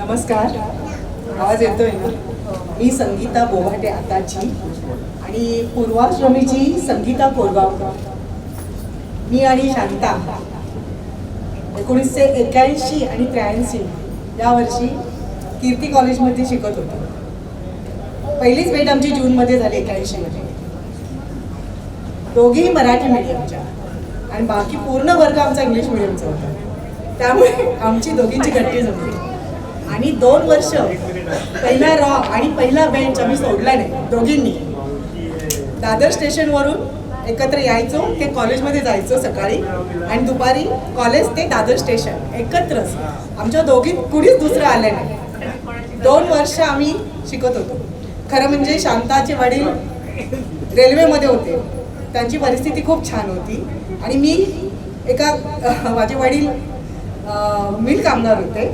नमस्कार. आवाज येतोय ना? मी संगीता बोभाटे आताची आणि पूर्वाश्रमीची संगीता कोरगावकर. मी आणि शांता 1981 आणि 83 या वर्षी कीर्ती कॉलेजमध्ये शिकत होतो. पहिलीच भेट आमची जूनमध्ये झाली 81 मध्ये. दोघेही मराठी मीडियमच्या आणि बाकी पूर्ण वर्ग आमचा इंग्लिश मीडियमचा होता. त्यामुळे आमची दोघींची गट्टी जमली आणि 2 वर्ष पहिला रॉ आणि पहिला बेंच आम्ही सोडला नाही. दोघींनी दादर स्टेशनवरून एकत्र यायचो, ते कॉलेजमध्ये जायचो सकाळी आणि दुपारी कॉलेज ते दादर स्टेशन एकत्रच. आमच्या दोघीत कुणीच दुसरं आलं नाही. 2 वर्ष आम्ही शिकत होतो. खरं म्हणजे शांताचे वडील रेल्वेमध्ये होते, त्यांची परिस्थिती खूप छान होती आणि मी माझे वडील मिल कामगार होते,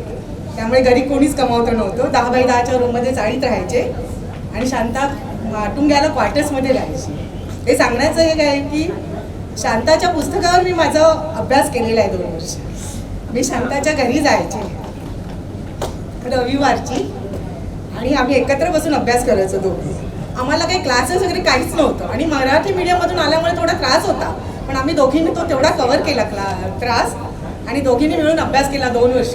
त्यामुळे घरी कोणीच कमावतं नव्हतं. 10 बाय 10च्या रूममध्ये चाळीत राहायचे आणि शांता माटुंग्याला क्वार्टर्समध्ये राहायची. हे सांगण्याचं एक आहे की शांताच्या पुस्तकावर मी माझा अभ्यास केलेला आहे 2 वर्ष. मी शांताच्या घरी जायचे रविवारची आणि आम्ही एकत्र बसून अभ्यास करायचो दोघी. आम्हाला काही क्लासेस वगैरे काहीच नव्हतं आणि मराठी मीडियममधून आल्यामुळे थोडा त्रास होता, पण आम्ही दोघींनी तो तेवढा कव्हर केला त्रास आणि दोघींनी मिळून अभ्यास केला 2 वर्ष.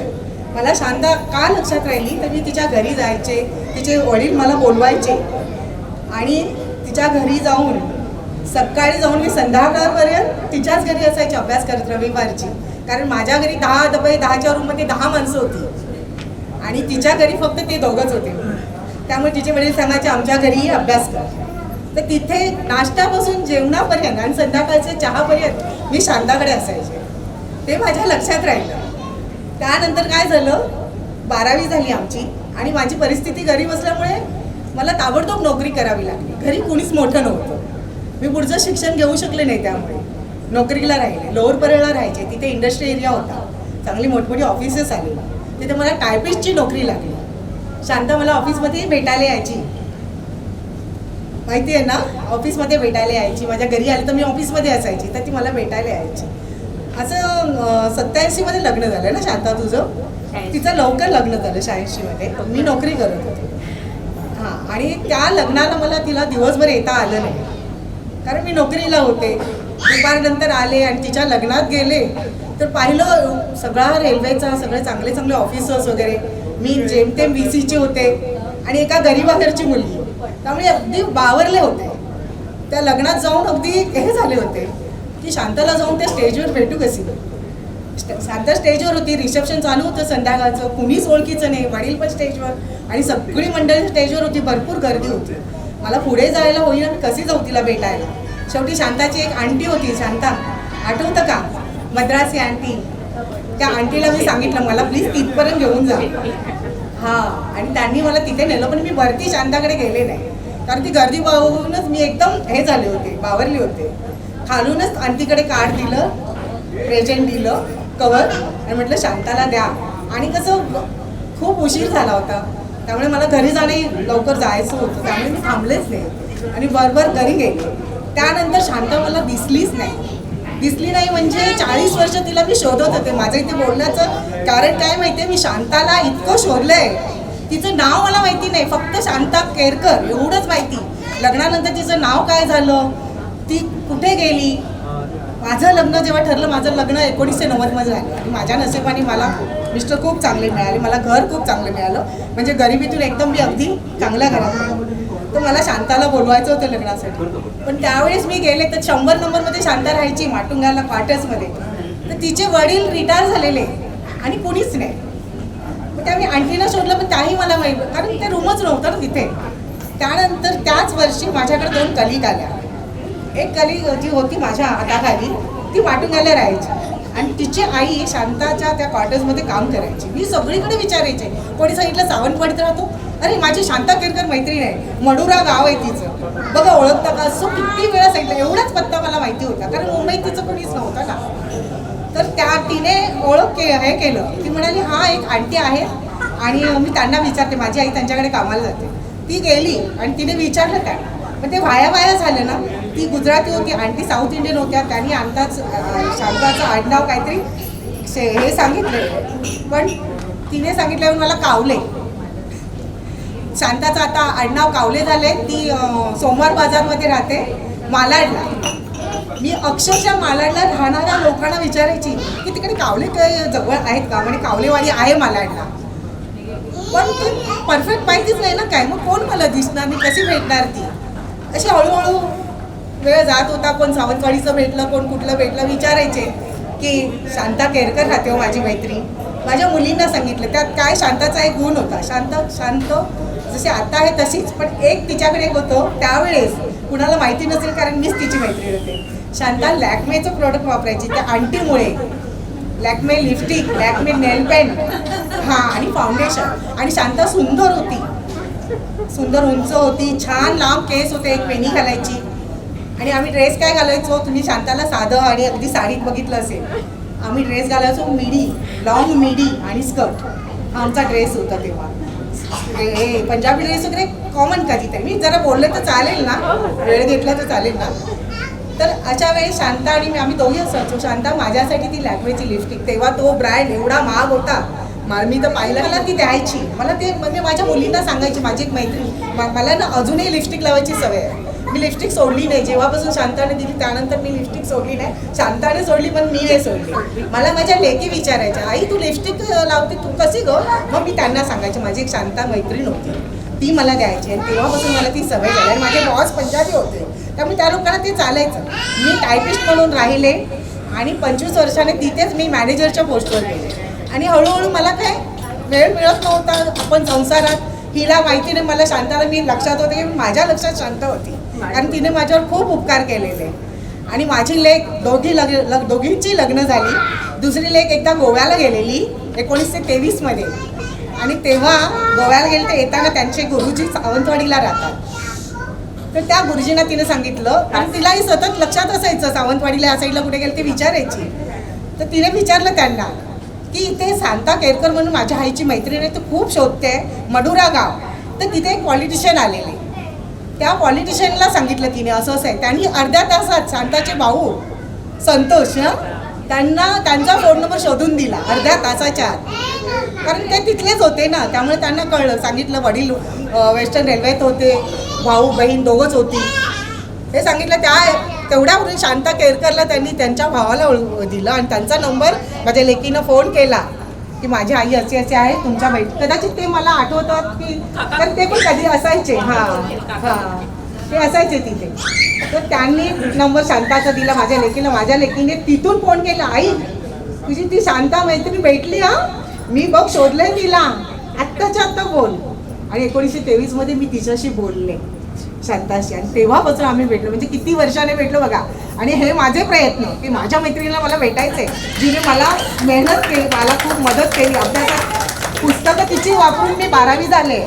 मला शांता का लक्षात राहिली तर मी तिच्या घरी जायचे, तिचे वडील मला बोलवायचे आणि तिच्या घरी जाऊन सकाळी जाऊन मी संध्याकाळपर्यंत तिच्याच घरी असायचे अभ्यास करत रविवारची. कारण माझ्या घरी 10 बाय 10च्या रूममध्ये 10 माणसं होती आणि तिच्या घरी फक्त ते दोघंच होते. त्यामुळे तिचे वडील सांगायचे आमच्या घरीही अभ्यास कर. तर तिथे नाश्त्यापासून जेवणापर्यंत आणि संध्याकाळच्या चहापर्यंत मी शांताकडे असायचे. ते माझ्या लक्षात राहिलं. त्यानंतर काय झालं, 12वी झाली आमची आणि माझी परिस्थिती गरीब असल्यामुळे मला ताबडतोब नोकरी करावी लागली. घरी कुणीच मोठं नव्हतं. मी पुढचं शिक्षण घेऊ शकले नाही, त्यामुळे नोकरीला राहिले. लोअर परेलला राहायचे, तिथे इंडस्ट्री एरिया होता, चांगली मोठमोठी ऑफिसेस आली. तिथे मला टायपिस्टची नोकरी लागली. शांता मला ऑफिसमध्ये भेटायला यायची, माहिती आहे ना, ऑफिसमध्ये भेटायला यायची. माझ्या घरी आली तर मी ऑफिसमध्ये असायची, तर ती मला भेटायला यायची. असं 87 मध्ये लग्न झालं ना शांता तुझं? तिचं लवकर लग्न झालं 86 मध्ये. मी नोकरी करत होते हां, आणि त्या लग्नाला मला तिला दिवसभर येता आलं नाही कारण मी नोकरीला होते. दुपारनंतर आले आणि तिच्या लग्नात गेले तर पाहिलं सगळा रेल्वेचा सगळे चांगले चांगले ऑफिसर्स वगैरे. मी जेमतेम VCचे होते आणि एका गरीबाघरची मुलगी, त्यामुळे अगदी बावरले होते. त्या लग्नात जाऊन अगदी हे झाले होते की शांताला जाऊन त्या स्टेजवर भेटू कशी. शांता स्टेजवर होती, रिसेप्शन चालू होतं संध्याकाळचं, कुणीच ओळखीचं नाही. वडील पण स्टेजवर आणि सगळी मंडळी स्टेजवर होती, भरपूर गर्दी होती. मला पुढे जायला होईल आणि कशी जाऊ तिला भेटायला. शेवटी शांताची एक आंटी होती, शांता आठवतं का, मद्रासी आंटी. त्या आंटीला मी सांगितलं मला प्लीज तिथपर्यंत घेऊन जा. हां, आणि त्यांनी मला तिथे नेलं, पण मी वरती शांताकडे गेले नाही कारण ती गर्दी पाहूनच मी एकदम हे झाले होते, बावरली होते. खालूनच आंटीकडे कार्ड दिलं, प्रेझेंट दिलं, कवर, आणि म्हटलं शांताला द्या. आणि कसं खूप उशीर झाला होता, त्यामुळे मला घरी जाणे लवकर जायचं होतं, त्यामुळे मी थांबलेच नाही आणि बरोबर घरी गेले. त्यानंतर शांता मला दिसली नाही म्हणजे 40 वर्ष तिला मी शोधत होते. माझं इथे बोलण्याचं कारण काय माहिती आहे, मी शांताला इतकं शोधलंय. तिचं नाव मला माहिती नाही, फक्त शांता केरकर एवढंच माहिती. लग्नानंतर तिचं नाव काय झालं, ती कुठे गेली. माझं लग्न जेव्हा ठरलं, माझं लग्न 1990 मध्ये झालं आणि माझ्या नशिबाने मला मिस्टर खूप चांगले मिळाले, मला घर खूप चांगलं मिळालं. म्हणजे गरिबीतून एकदम मी अगदी चांगल्या घरात. तर मला शांताला बोलवायचं होतं लग्नासाठी, पण त्यावेळेस मी गेले तर 100 नंबरमध्ये शांता राहायची माटुंगाला क्वार्टर्समध्ये. तर तिचे वडील रिटायर झालेले आणि कुणीच नाही. मग त्या मी आंटीला शोधलं, पण त्याही मला माहीत कारण ते रूमच नव्हतं ना तिथे. त्यानंतर त्याच वर्षी माझ्याकडे 2 कलिग आल्या. एक कलिग जी होती माझ्या हाताखाली, ती माटुंगाला राहायची आणि तिची आई शांताच्या त्या क्वार्टर्समध्ये काम करायची. मी सगळीकडे विचारायचे, कोणी सांगितलं सावंतवाडीत राहतो, अरे माझी शांता केरकर मैत्रीण आहे, मडुरा गाव आहे तिचं, बघा ओळखता का, असं किती वेळा सांगितलं. एवढाच पत्ता मला माहिती होता कारण मुंबईत तिचं कोणीच नव्हतं ना. तर तिने ओळख हे केलं. ती म्हणाली हा एक आंटी आहे आणि मी त्यांना विचारते, माझी आई त्यांच्याकडे कामाला जाते. ती गेली आणि तिने विचारलं काय, पण ते वाया झालं ना. ती गुजराती होती, आंटी साऊथ इंडियन होत्या. त्यांनी आमचाच शांताचं आडनाव काहीतरी हे सांगितलं, पण तिने सांगितलं मला कावले. शांताचं आता आडनाव कावले झाले. ती सोमवार बाजारमध्ये राहते मालाडला. मी अक्षरशः मालाडला राहणाऱ्या लोकांना विचारायची की तिकडे कावले काय जवळ आहेत का, म्हणजे कावलेवाडी आहे मालाडला. पण ती परफेक्ट माहितीच नाही ना काय, मग कोण मला दिसणार, मी कशी भेटणार ती. अशी हळूहळू वेळ जात होता. कोण सावंतवाडीचं भेटलं, कोण कुठलं भेटलं, विचारायचे की शांता केरकर राहते हो माझी मैत्रीण. माझ्या मुलींना सांगितलं त्यात काय शांताचा एक गुण होता. शांत जशी आता आहे तशीच, पण एक तिच्याकडे एक होतं त्यावेळेस कुणाला माहिती नसेल कारण मीच तिची मैत्रीण होते. शांता लॅक्मेचं प्रोडक्ट वापरायची त्या आंटीमुळे. लॅक्मे लिपस्टिक, लॅक्मे नेल पेन, हां, आणि फाउंडेशन. आणि शांता सुंदर होती, सुंदर उंच होती, छान लांब केस होते, एक वेणी घालायची. आणि आम्ही ड्रेस काय घालायचो, तुम्ही शांताला साधं आणि अगदी साडीत बघितलं असेल, आम्ही ड्रेस घालायचो मिडी, लॉंग मिडी आणि स्कर्ट. हा आमचा ड्रेस होता तेव्हा. हे पंजाबी ड्रेस वगैरे कॉमन कधीतरी. मी जरा बोलले तर चालेल ना, वेळ घेतला तर चालेल ना. तर अशा वेळी शांता आणि आम्ही दोघी असायचो. शांता माझ्यासाठी ती लॅक्मेची लिपस्टिक, तेव्हा तो ब्रँड एवढा महाग होता, मी तर पाहिलं, मला ती द्यायची. मला ते म्हणजे माझ्या मुलींना सांगायची, माझी एक मैत्रीण, मला ना अजूनही लिपस्टिक लावायची सवय आहे. मी लिपस्टिक सोडली नाही. जेव्हापासून शांताने दिली त्यानंतर मी लिपस्टिक सोडली नाही. शांताने सोडली पण मी नाही सोडली. मला माझ्या लेकी विचारायच्या, आई तू लिपस्टिक लावते तू कशी गं? मग मी त्यांना सांगायचे माझी एक शांता मैत्रीण होती, ती मला द्यायची. आणि तेव्हापासून मला ती सवय झाली. आणि माझे बॉस पंजाबी होते त्यामुळे त्या लोकांना ते चालायचं. मी टायपिस्ट म्हणून राहिले आणि 25 वर्षाने तिथेच मी मॅनेजरच्या पोस्टवर गेले. आणि हळूहळू मला काय वेळ मिळत नव्हता. आपण संसारात, हिला माहिती नाही, मला शांताला मी लक्षात होते की माझ्या लक्षात शांत होती कारण तिने माझ्यावर खूप उपकार केलेले. आणि माझी लेक दोघींची लग्न झाली. दुसरी लेक एकदा गोव्याला गेलेली 1923 मध्ये. आणि तेव्हा गोव्याला गेले तर येताना त्यांचे गुरुजी सावंतवाडीला राहतात. तर त्या गुरुजींना तिने सांगितलं आणि तिलाही सतत लक्षात असायचं सावंतवाडीला या साईडला कुठे गेले ते विचारायची. तर तिने विचारलं त्यांना की इथे शांता केरकर म्हणून माझ्या आईची मैत्रीण आहे, तर खूप शोधते, मडुरा गाव. तर तिथे एक पॉलिटिशियन आलेले. त्या पॉलिटिशियनला सांगितलं तिने असं आहे. त्यांनी अर्ध्या तासात शांताचे भाऊ संतोष त्यांना त्यांचा फोन नंबर शोधून दिला अर्ध्या तासाच्या आत. कारण ते तिथलेच होते ना, त्यामुळे त्यांना कळलं. सांगितलं वडील वेस्टर्न रेल्वेत होते, भाऊ बहीण दोघंच होती. हे सांगितलं. तेवढ्यावरून शांता केरकरला त्यांनी त्यांच्या भावाला दिलं आणि त्यांचा नंबर माझ्या लेकीनं फोन केला की माझी आई असे असे आहे तुमच्या कदाचित ते मला आठवतात की तर ते पण कधी असायचे. ते असायचे तिथे. तर त्यांनी नंबर शांताचा दिला माझ्या लेकीनं. माझ्या लेकीने तिथून फोन केला, आई तुझी ती शांता मैत्रीण भेटली, मी बघ शोधलंय तिला, आत्ताच्या आत्ता बोल. आणि 1923 मध्ये मी तिच्याशी बोलले शांताशी. आणि तेव्हापासून आम्ही भेटलो. म्हणजे किती वर्षाने भेटलो बघा. आणि हे माझे प्रयत्न की माझ्या मैत्रिणीला मला भेटायचंय, जिने मला मेहनत केली, मला खूप मदत केली. अभ्यासात पुस्तकं तिची वापरून मी 12वी झाले.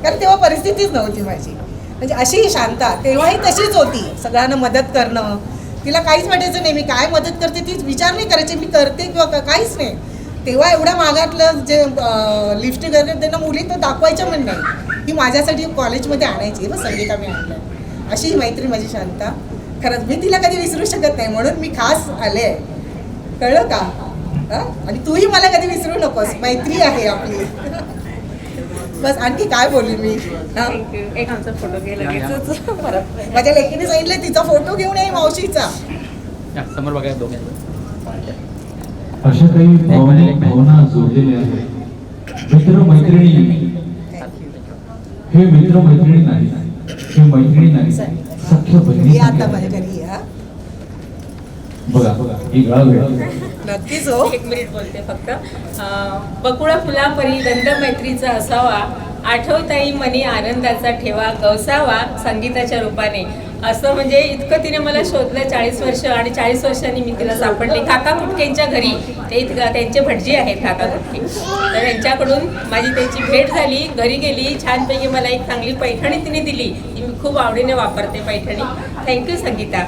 कारण तेव्हा परिस्थितीच नव्हती माझी. म्हणजे अशी शांता तेव्हाही तशीच होती, सगळ्यांना मदत करणं. तिला काहीच वाटायचं नाही मी काय मदत करते, ती विचार नाही करायची मी करते किंवा काहीच नाही. तेव्हा एवढ्या मागातलं जे लिपस्टिक वगैरे त्यांना मुली तर दाखवायच्या पण नाही. ही माझ्यासाठी कॉलेजमध्ये आणायची बस, संगीता मी आणलं. अशी मैत्री माझी शांता. खरंच मी तिला कधी विसरू शकत नाही, म्हणून मी खास आले. कळलं का? आणि तूही मला कधी विसरू नकोस, मैत्री आहे आपली. बस आणखी काय बोलली मी. एक आमचा फोटो घ्यायला माझ्या लेकीने सांगितलं तिचा फोटो घेऊन ये मावशीचा. समोर बघा दोघे. अशा काही भावना जोडलेल्या आहेत. मित्र मैत्रिणी हे मित्र मैत्रिणी नाही, हे मैत्रिणी नाही, सख्य बहिणी. आता माझ्या घरी बघा ही गळा नक्कीच हो. एक मिनिट बोलते फक्त. बकुळा फुलापरी गंध मैत्रीचा असावा, आठवताई मनी आनंदाचा ठेवा, गवसावा संगीताच्या रूपाने. असं म्हणजे इतकं तिने मला शोधलं 40 वर्ष. आणि 40 वर्षांनी मी तिला सापडले काका कुटकेंच्या घरी. ते त्यांचे भटजी आहेत काका कुटके. तर त्यांच्याकडून माझी त्यांची भेट झाली. घरी गेली, छानपैकी मला एक चांगली पैठणी तिने दिली. ती मी खूप आवडीने वापरते पैठणी. थँक्यू संगीता.